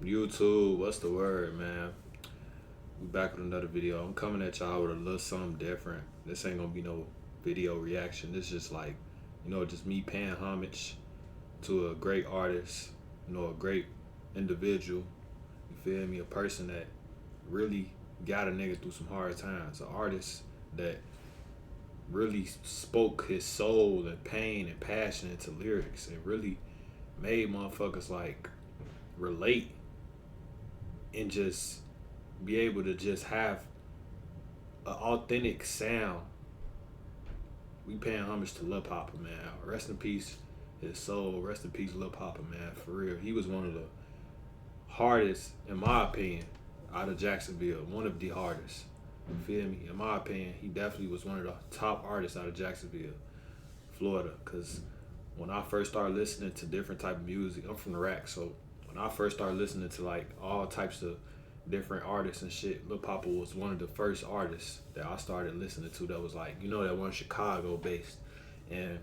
YouTube, what's the word, man? We back with another video. I'm coming at y'all with a little something different. This ain't gonna be no video reaction. This just like, just me paying homage to a great artist, a great individual. You feel me? A person that really got a nigga through some hard times. An artist that really spoke his soul and pain and passion into lyrics and really made motherfuckers like relate and just be able to just have an authentic sound. We paying homage to Lil Poppa, man. Rest in peace, his soul. Rest in peace, Lil Poppa, man. For real, he was one of the hardest, in my opinion, out of Jacksonville. One of the hardest. You feel me? In my opinion, he definitely was one of the top artists out of Jacksonville, Florida. Cause when I first started listening to different type of music, I'm from Iraq, so when I first started listening to like all types of different artists and shit, Lil Poppa was one of the first artists that I started listening to that was like, that one Chicago based. And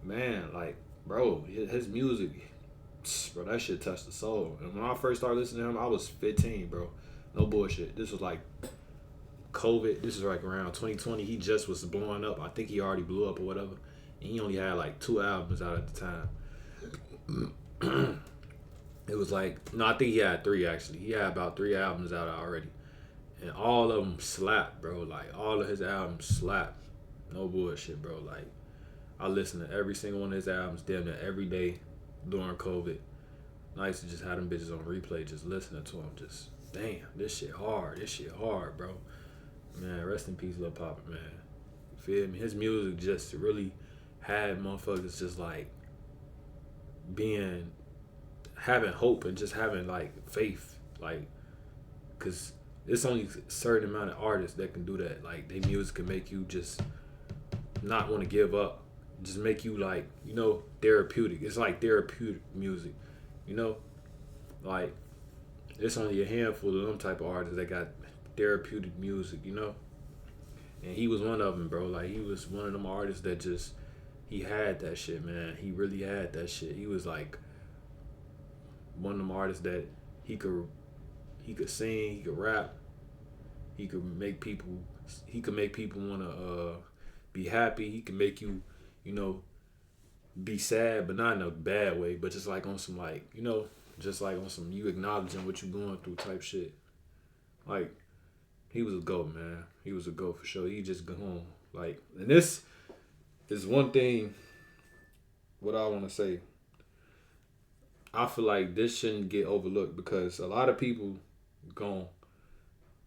man, like, bro, his music, bro, that shit touched the soul. And when I first started listening to him, I was 15, bro. No bullshit. This was like COVID. This is like around 2020. He just was blowing up. I think he already blew up or whatever. And he only had like 2 albums out at the time. It was like, no, I think he had three actually. He had about 3 albums out already. And all of them slap, bro. Like, all of his albums slap. No bullshit, bro. Like, I listened to every single one of his albums damn near every day during COVID. I used to just have them bitches on replay, just listening to him. Just, damn, this shit hard. This shit hard, bro. Man, rest in peace, Lil Poppa, man. You feel me? His music just really had motherfuckers just like being having hope and just having like faith, like, cause it's only a certain amount of artists that can do that. Like, their music can make you just not want to give up, just make you like, therapeutic. It's like therapeutic music, you know, like it's only a handful of them type of artists that got therapeutic music, and he was one of them, bro. Like, he was one of them artists that just he had that shit, man. He really had that shit. He was like one of them artists that he could sing, he could rap, he could make people want to be happy. He can make you, you know, be sad, but not in a bad way, but just like on some like, just like on some you acknowledging what you going through type shit. Like, he was a goat, man. He was a goat for sure. He just gone. Like, and this is one thing. What I want to say, I feel like this shouldn't get overlooked because a lot of people gon'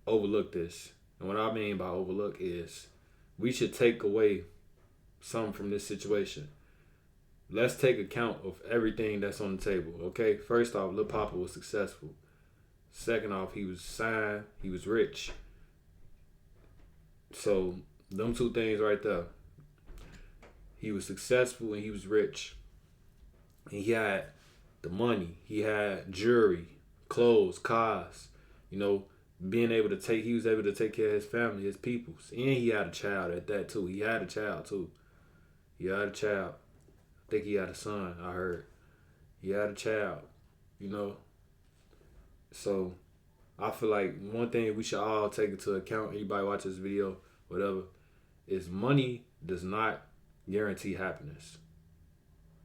overlook this. And what I mean by overlook is we should take away something from this situation. Let's take account of everything that's on the table, okay? First off, Lil Poppa was successful. Second off, he was signed, he was rich. So, them two things right there. He was successful and he was rich. And he had the money. He had jewelry, clothes, cars, you know, he was able to take care of his family, his peoples. And he had a child at that too. He had a child too. He had a child. I think he had a son, I heard. He had a child, you know. So I feel like one thing we should all take into account, anybody watch this video, whatever, is money does not guarantee happiness.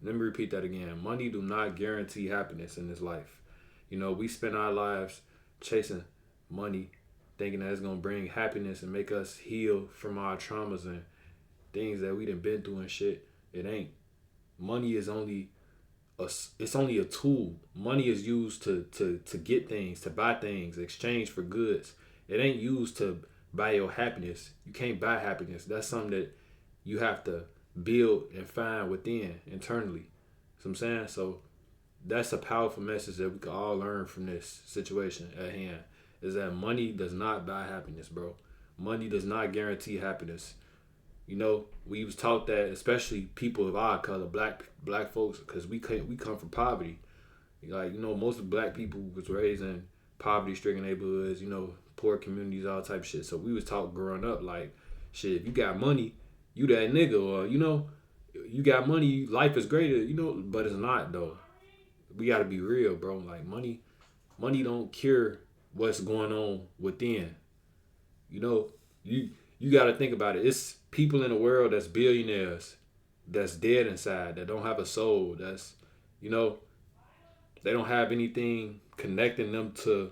Let me repeat that again. Money do not guarantee happiness in this life. We spend our lives chasing money, thinking that it's gonna bring happiness and make us heal from our traumas and things that we done been through and shit. It ain't. Money is only it's only a tool. Money is used to get things, to buy things, exchange for goods. It ain't used to buy your happiness. You can't buy happiness. That's something that you have to build and find within internally. So I'm saying, so that's a powerful message that we can all learn from this situation at hand. Is that money does not buy happiness, bro. Money does not guarantee happiness. We was taught that, especially people of our color, black folks, because we come from poverty. Like, most of black people was raised in poverty-stricken neighborhoods, poor communities, all type of shit. So we was taught growing up, like, shit, if you got money, you that nigga, or you got money, life is greater, but it's not though. We gotta be real, bro. Like, money Money don't cure what's going on within. You know, you got to think about it. It's people in the world that's billionaires, that's dead inside, that don't have a soul. That's, you know, they don't have anything connecting them to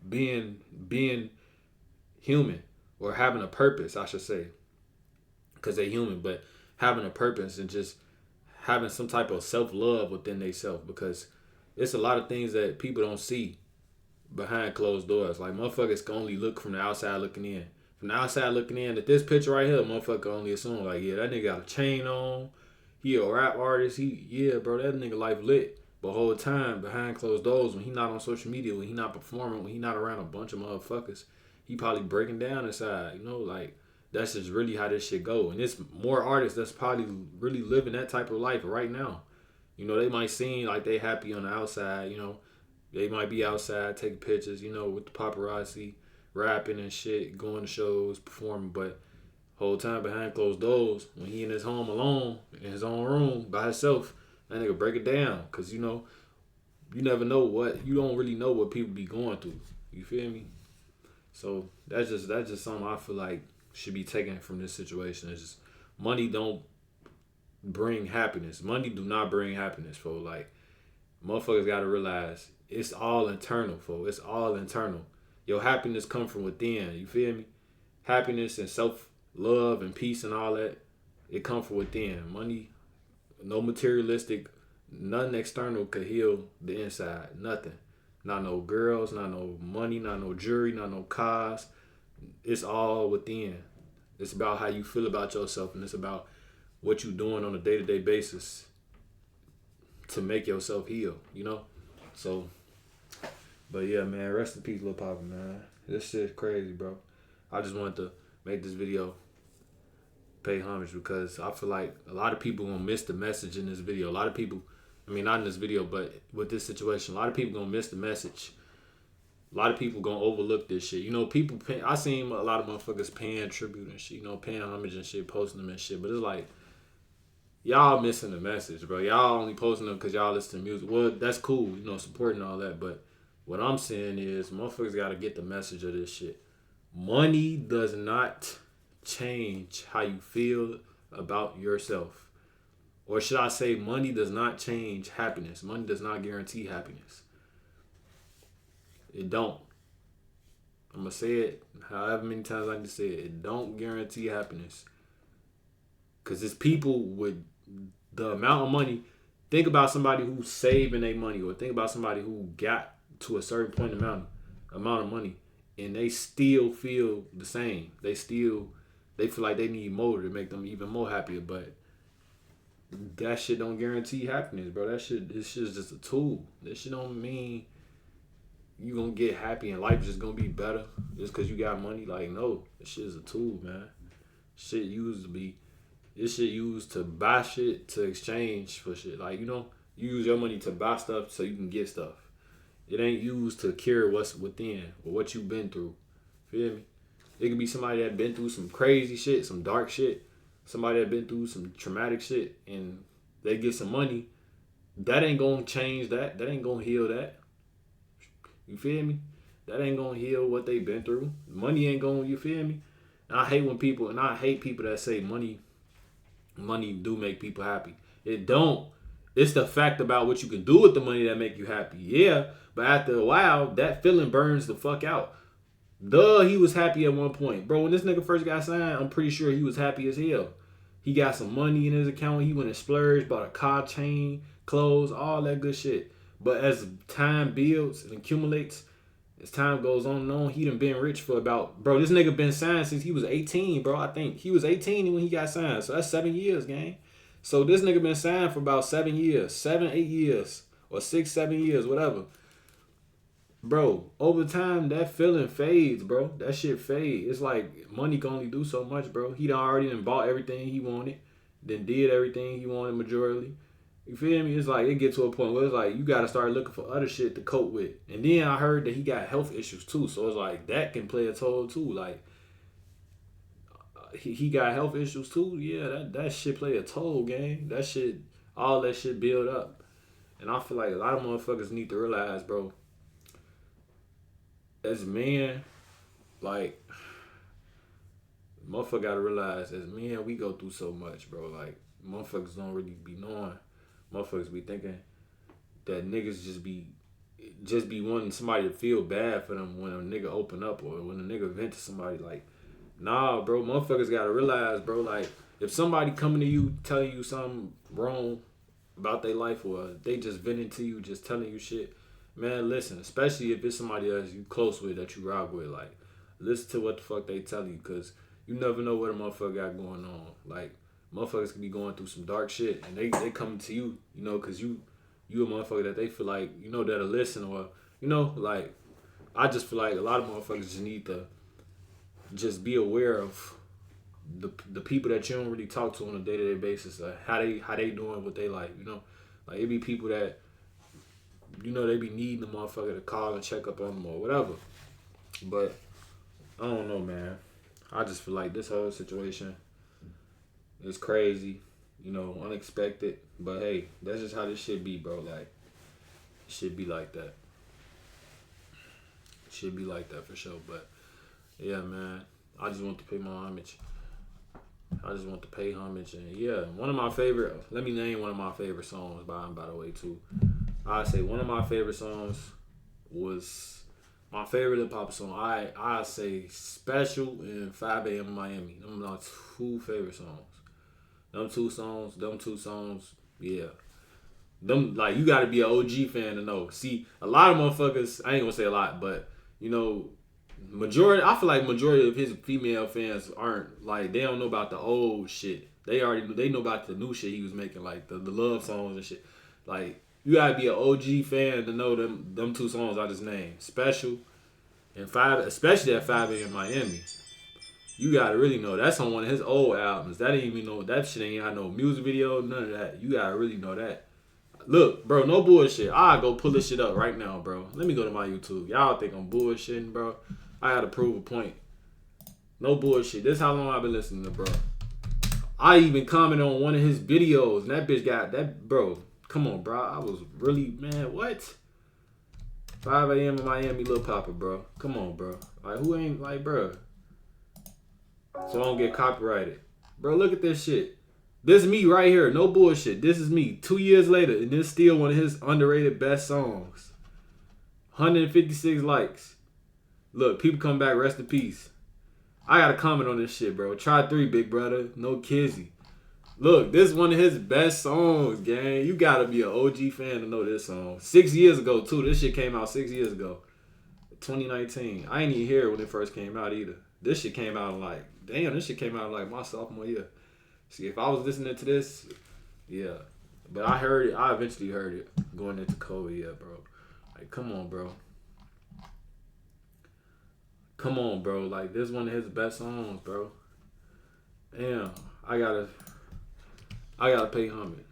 being human or having a purpose, I should say, because they're human, but having a purpose and just having some type of self love within themselves. Because it's a lot of things that people don't see behind closed doors. Like motherfuckers can only look from the outside looking in. From the outside looking in, at this picture right here, motherfucker only assume like, yeah, that nigga got a chain on. He a rap artist. Yeah, bro, that nigga life lit. But whole time behind closed doors, when he not on social media, when he not performing, when he not around a bunch of motherfuckers, he probably breaking down inside. You know, like that's just really how this shit go. And it's more artists that's probably really living that type of life right now. You know, they might seem like they happy on the outside. You know, they might be outside taking pictures. You know, with the paparazzi, rapping and shit, going to shows, performing, but whole time behind closed doors, when he in his home alone, in his own room, by himself, that nigga break it down. Cause you know, you never know you don't really know what people be going through. You feel me? So that's just something I feel like should be taken from this situation. It's just money don't bring happiness. Money do not bring happiness, folks. Like motherfuckers gotta realize it's all internal, folks. It's all internal. Your happiness come from within. You feel me? Happiness and self love and peace and all that, it come from within. Money, no materialistic, nothing external could heal the inside. Nothing. Not no girls, not no money, not no jewelry, not no cars. It's all within. It's about how you feel about yourself, and it's about what you doing on a day-to-day basis to make yourself heal, you know? So, but yeah, man, rest in peace, Lil Poppa, man. This shit's crazy, bro. I just wanted to make this video, pay homage, because I feel like a lot of people gonna miss the message in this video. A lot of people, I mean, not in this video, but with this situation, a lot of people gonna miss the message. A lot of people gonna overlook this shit. You know, people I seen a lot of motherfuckers paying tribute and shit, you know, paying homage and shit, posting them and shit. But it's like, y'all missing the message, bro. Y'all only posting them because y'all listen to music. Well, that's cool, you know, supporting all that. But what I'm saying is, motherfuckers gotta get the message of this shit. Money does not change how you feel about yourself. Or should I say, money does not change happiness. Money does not guarantee happiness. It don't. I'm going to say it however many times I can say it. It don't guarantee happiness. Because it's people with the amount of money. Think about somebody who's saving their money, or think about somebody who got to a certain point amount of money, and they still feel the same. They feel like they need more to make them even more happier. But that shit don't guarantee happiness, bro. This shit is just a tool. This shit don't mean you gonna get happy and life just gonna be better just cause you got money. Like, no, this shit is a tool, man. This shit used to buy shit, to exchange for shit. Like, you know, you use your money to buy stuff so you can get stuff. It ain't used to cure what's within or what you've been through. Feel me? It could be somebody that been through some crazy shit, some dark shit. Somebody that been through some traumatic shit, and they get some money. That ain't gonna change that. That ain't gonna heal that. You feel me? That ain't gonna heal what they been through. Money ain't gonna, you feel me? And I hate people that say money do make people happy. It don't. It's the fact about what you can do with the money that make you happy. Yeah, but after a while, that feeling burns the fuck out. He was happy at one point. Bro, when this nigga first got signed, I'm pretty sure he was happy as hell. He got some money in his account. He went and splurged, bought a car, chain, clothes, all that good shit. But as time builds and accumulates, as time goes on and on, he done been rich for about, bro, this nigga been signed since he was 18, bro. I think he was 18 when he got signed. So that's 7 years, gang. So this nigga been signed for about 7 years, 7, 8 years, or 6, 7 years, whatever. Bro, over time, that feeling fades, bro. That shit fades. It's like money can only do so much, bro. He done already bought everything he wanted, then did everything he wanted majorly. You feel me? It's like it get to a point where it's like you gotta start looking for other shit to cope with. And then I heard that he got health issues too, so it's like that can play a toll too. Like he got health issues too. Yeah, that shit play a toll, gang. All that shit build up. And I feel like a lot of motherfuckers need to realize, bro, as men, like, motherfucker gotta realize as men we go through so much, bro. Like, motherfuckers don't really be knowing. Motherfuckers be thinking that niggas just be wanting somebody to feel bad for them when a nigga open up or when a nigga vent to somebody. Like, nah, bro, motherfuckers gotta realize, bro, like, if somebody coming to you telling you something wrong about their life or they just venting to you, just telling you shit, man, listen, especially if it's somebody else you close with, that you rock with, like, listen to what the fuck they tell you, because you never know what a motherfucker got going on. Like, motherfuckers can be going through some dark shit, and they coming to you, you know, because you a motherfucker that they feel like, you know, that'll listen, or, you know, like, I just feel like a lot of motherfuckers just need to just be aware of the people that you don't really talk to on a day-to-day basis, how they doing, what they like, you know. Like, it be people that, you know, they be needing the motherfucker to call and check up on them or whatever. But I don't know, man. I just feel like this whole situation is crazy, you know, unexpected. But hey, that's just how this shit be, bro. Like, it should be like that. It should be like that for sure. But yeah, man, I just want to pay my homage. I just want to pay homage. And yeah, one of my favorite, let me name one of my favorite songs by the way, too. I say one of my favorite songs was my favorite Lil Poppa song. I say Special and 5 a.m. in Miami. Them are my two favorite songs. Them two songs, yeah. Them, like, you gotta be an OG fan to know. See, a lot of motherfuckers, I ain't gonna say a lot, but, you know, I feel like majority of his female fans aren't, like, they don't know about the old shit. They know about the new shit he was making, like the love songs and shit. Like, you gotta be an OG fan to know them two songs I just named. Special and 5, especially at 5 a.m. Miami. You gotta really know that's on one of his old albums. That ain't even know that shit ain't got no music video, none of that. You gotta really know that. Look, bro, no bullshit. I'll go pull this shit up right now, bro. Let me go to my YouTube. Y'all think I'm bullshitting, bro? I gotta prove a point. No bullshit. This is how long I've been listening to, bro. I even commented on one of his videos, and that bitch got that, bro. Come on, bro. I was really, man, what? 5 a.m. in Miami, Lil Poppa, bro. Come on, bro. Like, who ain't, like, bro? So I don't get copyrighted. Bro, look at this shit. This is me right here. No bullshit. This is me 2 years later, and this still one of his underrated best songs. 156 likes. Look, people come back, rest in peace. I got to comment on this shit, bro. Try 3, big brother. No kizzy. Look, this is one of his best songs, gang. You got to be an OG fan to know this song. 6 years ago, too. This shit came out 6 years ago. 2019. I ain't even hear it when it first came out either. This shit came out like, damn, this shit came out like my sophomore year. See, if I was listening to this, yeah. But I heard it. I eventually heard it going into COVID, yeah, bro. Like, come on, bro. Come on, bro. Like, this is one of his best songs, bro. Damn. I gotta pay homage.